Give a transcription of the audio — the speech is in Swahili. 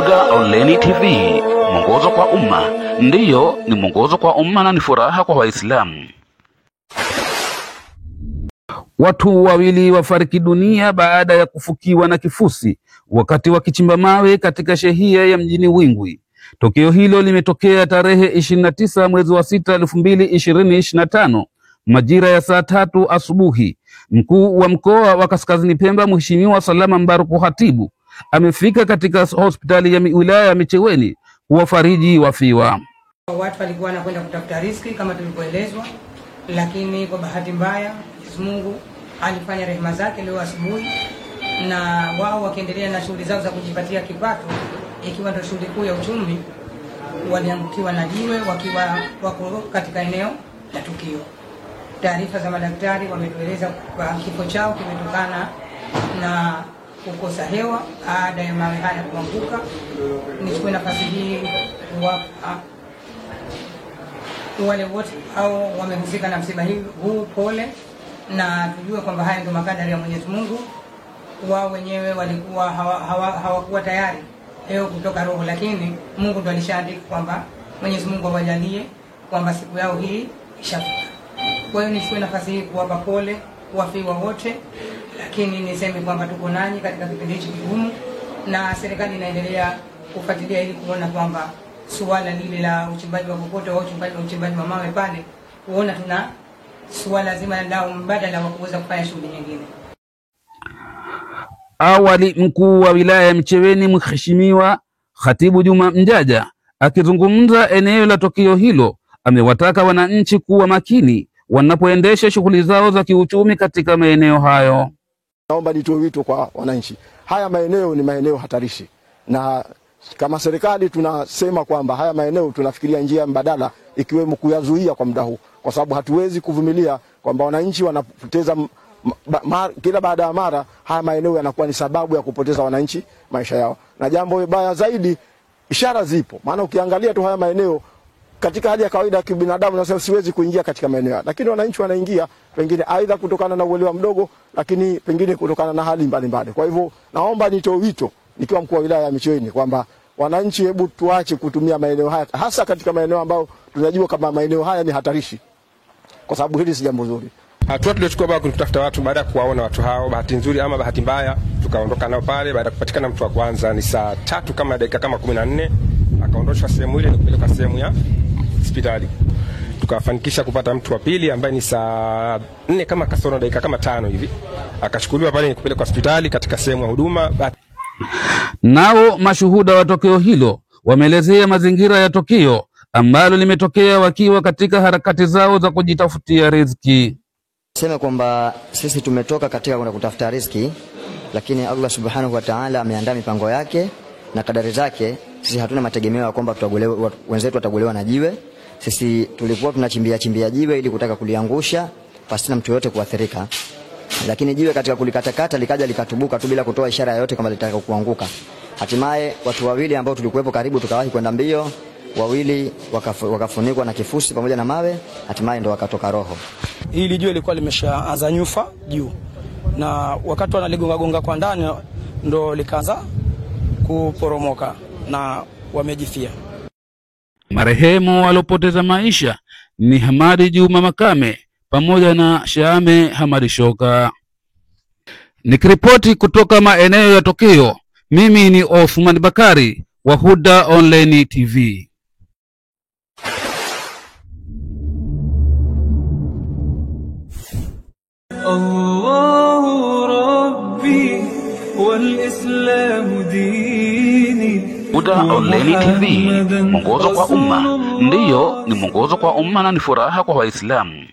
Huda Online TV, mwongozo kwa umma. Ndiyo, ni mwongozo kwa umma na ni furaha kwa Waislamu. Watu wawili wafariki dunia baada ya kufukiwa na kifusi wakati wakichimba mawe katika shehia ya mjini Wingwi. Tukio hilo limetokea tarehe 29 mwezi wa 6 2025 majira ya saa 3 asubuhi. Mkuu wa mkoa wa Kaskazini Pemba Mheshimiwa Salama Mbaruku Hatibu amefika katika hospitali ya wilaya ya Micheweni kuwafariji wafiwa. Watu walikuwa wanakwenda kutafuta riziki kama tulivyoelezwa, lakini kwa bahati mbaya Mungu alifanya rehema zake leo asubuhi, na wao wakiendelea na shughuli zao za kujipatia kipato, ikiwa ndio shughuli kuu ya uchumi, waliangukiwa na jiwe wakiwa wako katika eneo la tukio. Taarifa za madaktari wametueleza kwa kifo chao kimetokana na kukosa hewa baada ya mawe haya kuanguka. Nichukue nafasi hii wale wote au wamehusika na msiba huu pole, na tujue kwamba haya ndio makadari ya Mwenyezi Mungu. Wao wenyewe walikuwa hawakuwa tayari leo kutoka roho, lakini Mungu ndo alishaandika kwamba Mwenyezi Mungu awajalie kwamba siku yao hii ishafika. Kwa hiyo nichukue nafasi hii kuwapa pole wafiwa wote, lakini niseme kwamba tuko nanyi katika kipindi hichi kigumu, na serikali inaendelea kufuatilia ili kuona kwamba suala lile la uchimbaji wa kokoto au uchimbaji wa mawe pale, kuona tuna suala zima la mbadala wa kuweza kufanya shughuli nyingine. Awali mkuu wa wilaya ya Micheweni Mheshimiwa Khatibu Juma Mjaja akizungumza eneo la tukio hilo amewataka wananchi kuwa makini wanapoendesha shughuli zao za kiuchumi katika maeneo hayo. Naomba nitoe wito kwa wananchi. Haya maeneo ni maeneo hatarishi, na kama serikali tunasema kwamba haya maeneo tunafikiria njia mbadala ikiwemo kuyazuia kwa muda huu, kwa sababu hatuwezi kuvumilia kwamba wananchi wanapoteza kila baada ya mara. Haya maeneo yanakuwa ni sababu ya kupoteza wananchi maisha yao, na jambo baya zaidi, ishara zipo. Maana ukiangalia tu haya maeneo katika hali ya kawaida ya kibinadamu na siwezi kuingia katika maeneo, lakini wananchi wanaingia, pengine aidha kutokana na uelewa mdogo, lakini pengine kutokana na hali mbalimbali. Kwa hivyo naomba nitoe wito nikiwa mkuu wa wilaya ya Micheweni kwamba wananchi, hebu tuache kutumia maeneo haya, hasa katika maeneo ambayo tunajua kama maeneo haya ni hatarishi, kwa sababu hili si jambo zuri. Hatua tuliochukua baada ya kutafuta watu, baada ya kuwaona watu hao, bahati nzuri ama bahati mbaya, tukaondoka nao pale. Baada ya kupatikana mtu wa kwanza ni saa 3 kama dakika kama 14, akaondoshwa sehemu ile na kupelekwa sehemu ya hospitali. Tukafanikisha kupata mtu wa pili ambaye ni saa 4 kama kasoro dakika kama 5 hivi, akachukuliwa pale na kupelekwa hospitali katika sehemu ya huduma. Nao mashuhuda wa tukio hilo wameelezea mazingira ya tukio ambalo limetokea wakiwa katika harakati zao za kujitafutia riziki. Sema kwamba sisi tumetoka katika kwenda kutafuta riziki, lakini Allah Subhanahu wa Ta'ala ameandaa mipango yake na kadari zake. Sisi hatuna mategemeo ya kwamba wenzetu watagulewa na jiwe. Sisi tulikuwa tunachimbia jiwe ili kutaka kuliangusha pasina mtu yote kuathirika, lakini jiwe katika kulikatakata likaja likatubuka tu bila kutoa ishara yoyote kama litaka kuanguka. Hatimaye watu wawili ambao tulikuwepo karibu tukawahi kwenda mbio, wawili wakafunikwa na kifusi pamoja na mawe, hatimaye ndo wakatoka roho. Hili jiwe lilikuwa limeshaanza nyufa juu, na wakati wanaligonga kwa ndani ndo likaanza kuporomoka na wamejifia. Marehemu walopoteza maisha ni Hamadi Juma Makame pamoja na Shame Hamadi Shoka. Nikiripoti kutoka maeneo ya tukio, mimi ni Othman Bakari wa Huda Online TV. Allahu Rabbi wal Islam dini. Huda Online TV, mwongozo kwa umma. Ndiyo, ni mwongozo kwa umma na ni furaha kwa Waislamu.